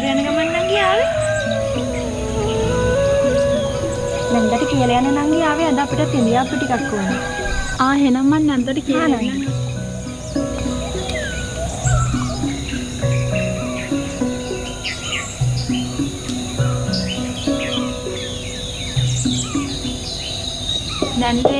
ගෙදර යන ගමන් නංගි ආවේ. නැන්දට කියලා යන නංගි ආවේ අද අපිට ඉන්දියාප්පු ටිකක් ඕනේ. එහෙනම් මම නැන්දට කියලා යන්න. නැන්දේ